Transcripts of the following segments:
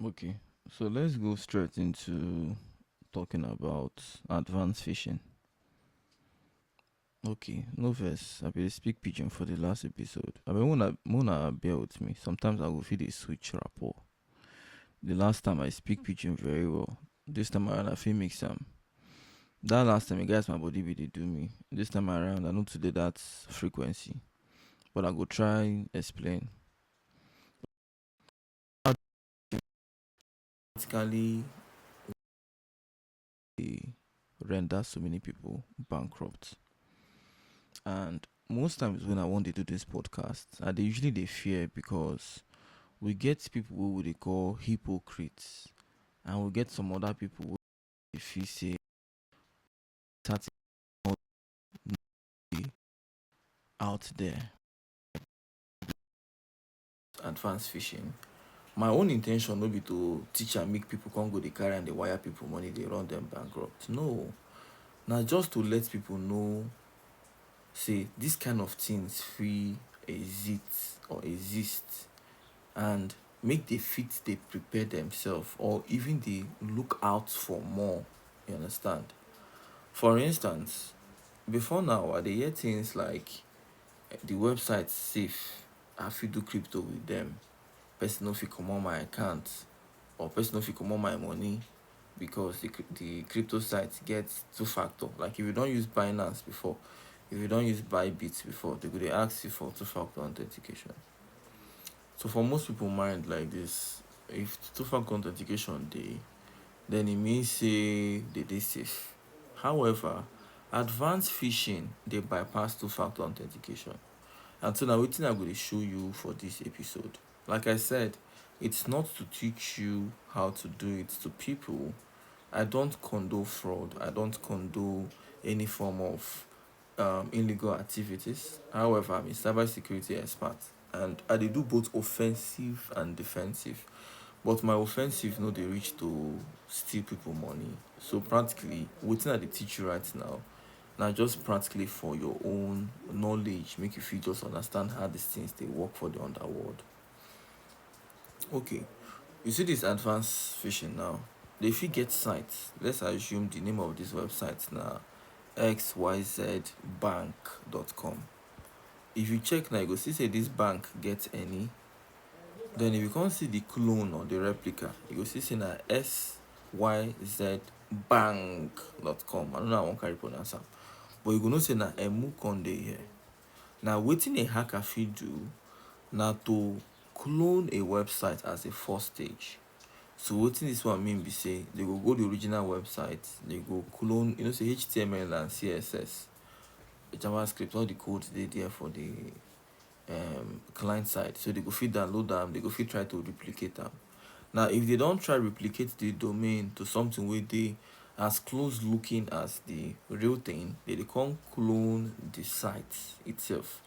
Okay, so let's go straight into talking about advanced fishing. Okay, no verse. I be dey speak pigeon for the last episode. I mean, Mona bear with me. Sometimes I will feel the switch rapport. The last time I speak pigeon very well. This time around I feel mix am. That last time, guys, my body be dey do me. This time around, I know today that's frequency, but I go try explain. Practically, they render so many people bankrupt. And most times when I want to do this podcast, they usually they fear because we get people who they call hypocrites, and we get some other people who they feel say certain out there advanced fishing. My own intention no be to teach and make people come go the carry and they wire people money, they run them bankrupt. No. Now just to let people know, say this kind of things free exist and make the fit they prepare themselves or even they look out for more. You understand? For instance, before now, I dey hear things like the website safe. I fit do crypto with them. Person no fit comot my account or person no fit comot my money because the crypto site get two factor. Like if you don't use Binance before, if you don't use Bybit before, they go dey ask you for two factor authentication. So for most people mind like this, if two-factor authentication dey, then e mean say they dey safe. However, advanced phishing dey bypass two-factor authentication. And so na wetin I go dey show you for this episode. Like I said, it's not to teach you how to do it to people. I don't condone fraud. I don't condone any form of illegal activities. However, I'm a cybersecurity expert and I dey do both offensive and defensive. But my offensive no dey reach to steal people money. So practically, wetin I dey teach you right now, na just practically for your own knowledge, make you fit just understand how these things dey work for the underworld. Okay, you see this advanced fishing now, they fit get sites. Let's assume the name of this website na xyzbank.com. If you check now, you go see say this bank get any. Then if you come see the clone or the replica, you go see say na syzbank.com. I don't know how I wan carry pronounce am, but you go know say na emu con dey here. Now wetin a hacker fit do na to clone a website as a first stage. So wetin this one mean be say they go the original website, they go clone, say HTML and CSS, JavaScript, all the code dey there for the client side. So they go fit download them, they go fit try to replicate them. Now if they don't try replicate the domain to something where they as close looking as the real thing, they come clone the site itself.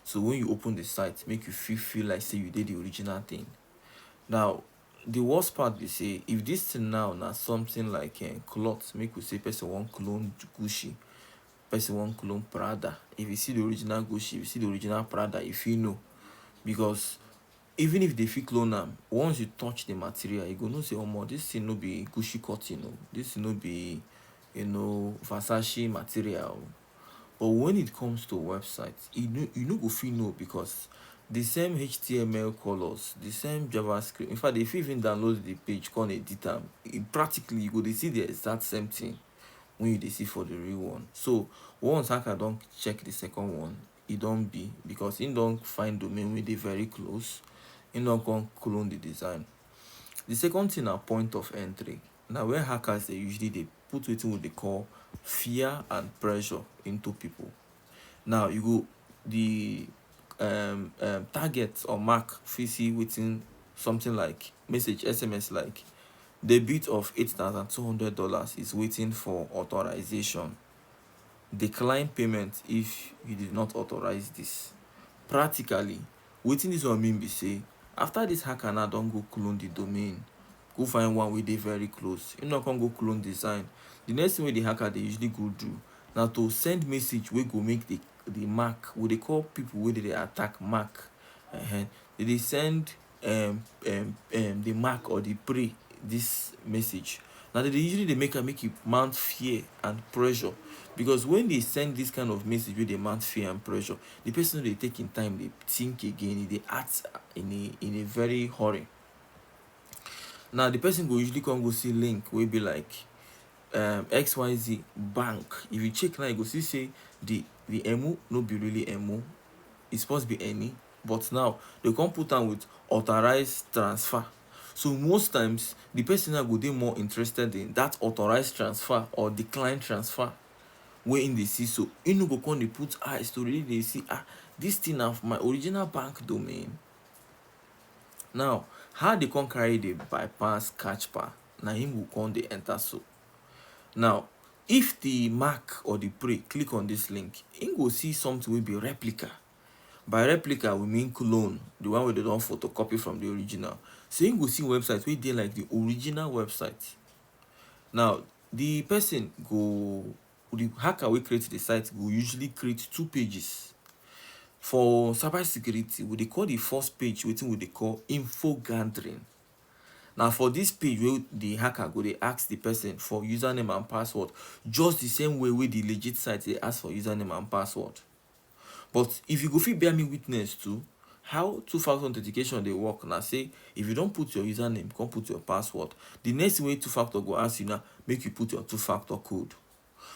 So when you open the site, make you feel like say you did the original thing. Now the worst part be say if this thing now something like cloth, make we say person one clone Gucci, person one clone Prada. If you see the original Gucci, if you see the original Prada, if you know, because even if they fit clone am, once you touch the material, you go know say omo, this thing no be Gucci cotton o, this thing no be Versace material. But when it comes to websites, you no go fit know because the same HTML colors, the same JavaScript. In fact, if you even download the page, come edit am, practically you go dey see the exact same thing when you dey see for the real one. So once hacker don check the second one, e don be because he don find domain wey dey very close, he don come clone the design. The second thing na point of entry. Now where hackers dey usually dey put wetin we dey call fear and pressure into people. Now you go the target or mark fit see wetin something like message SMS like debit of $8,200 is waiting for authorization. Decline payment if you did not authorize this. Practically, wetin this one mean be say after this hacker now don go clone the domain, go find one wey dey very close, he no come go clone design. The next thing wey the hacker dey usually go do na to send message wey go make the mark, we dey call people wey dey attack mark. They dey send the mark or the pray this message. Now they usually they make it mount fear and pressure, because when they send this kind of message wey dey mount fear and pressure, the person no dey take im time dey think again, e dey act in a very hurry. Now the person go usually come go see link wey be like XYZ bank. If you check now, you go see say the emu no be really emu, e suppose be any, but now they come put am with authorized transfer. So most times the person now go dey more interested in that authorized transfer or decline transfer wey im dey see. So im no go come dey put eyes to really dey see this thing na my original bank domain. Now how they come carry dey bypass catch pa, na im go come dey enter so. Now if the mark or the prey click on this link, im go see something wey be replica. By replica we mean clone, the one wey they don photocopy from the original. So im go see website wey dey like the original website. Now the person go, the hacker wey create the site go usually create 2 pages. For cyber security, we dey call the first page wetin we dey call info gathering. Now for this page wey the hacker go dey ask the person for username and password, just the same way wey the legit site dey ask for username and password. But if you go fit bear me witness to how two-factor authentication dey work, na say if you don put your username come put your password, the next thing wey two-factor go ask you now, make you put your two-factor code.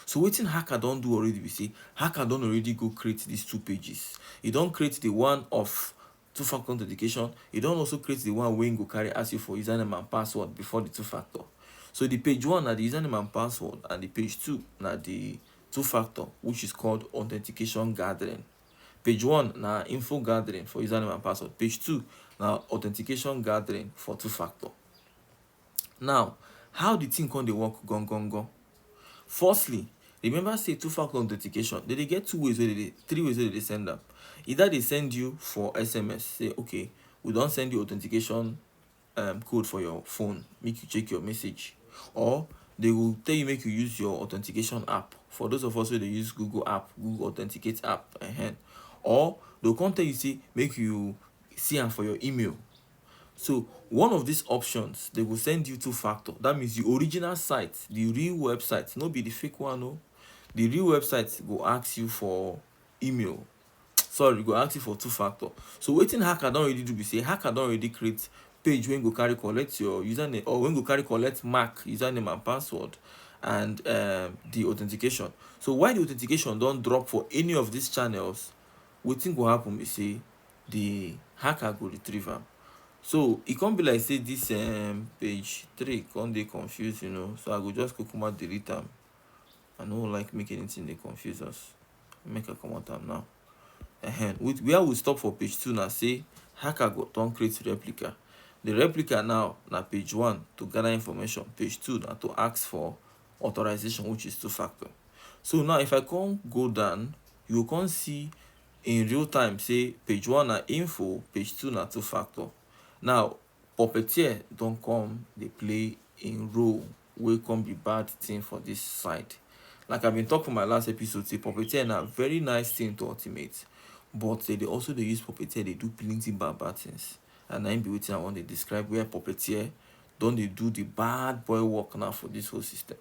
So wetin hacker don do already be say hacker don already go create these 2 pages. E don create the one of two-factor authentication, e don also create the one wey go carry ask you for username and password before the two-factor. So the page 1 na the username and password, and the page 2 na the two-factor, which is called authentication gathering. Page 1 na info gathering for username and password. Page 2 na authentication gathering for two-factor. Now how the thing come dey work gangan? Firstly, remember say two-factor authentication, they dey get 3 ways wey they send am. Either they send you for SMS, say okay, we don send you authentication code for your phone, make you check your message. Or they will tell you make you use your authentication app. For those of us wey dey use Google app, Google Authenticate app. Or they'll come tell you say make you see am for your email. So one of these options, they will send you two-factor. That means the original site, the real website, no be the fake one. No, the real website go ask you for email. Sorry, go ask you for two-factor. So wetin hacker don already do be say hacker don already create page wey go carry collect your username, or wey go carry collect mark username and password, and the authentication. So while the authentication don drop for any of these channels, wetin go happen be say the hacker go retrieve am. So e come be like say this page 3 come dey confused, so I go just kukuma delete am. I no like make anything dey confuse us. Make I comot am now. With where we stop for page 2 na say hacker go don create replica. The replica now na page 1 to gather information, page 2 na to ask for authorization, which is two-factor. So now if I come go down, you go come see in real time say page 1 na info, page 2 na two-factor. Now puppeteer don come dey play im role wey come be bad thing for this side. Like I been talk for my last episode, say puppeteer na very nice thing to automate, but they also dey use puppeteer dey do plenty bad things. And na im be wetin I wan dey describe, where puppeteer don dey do the bad boy work now for this whole system.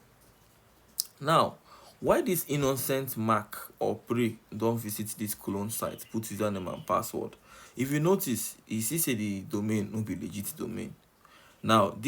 Now why this innocent mark or prey don visit this clone site, put username and password? If you notice, you see say the domain no be legit domain. Now this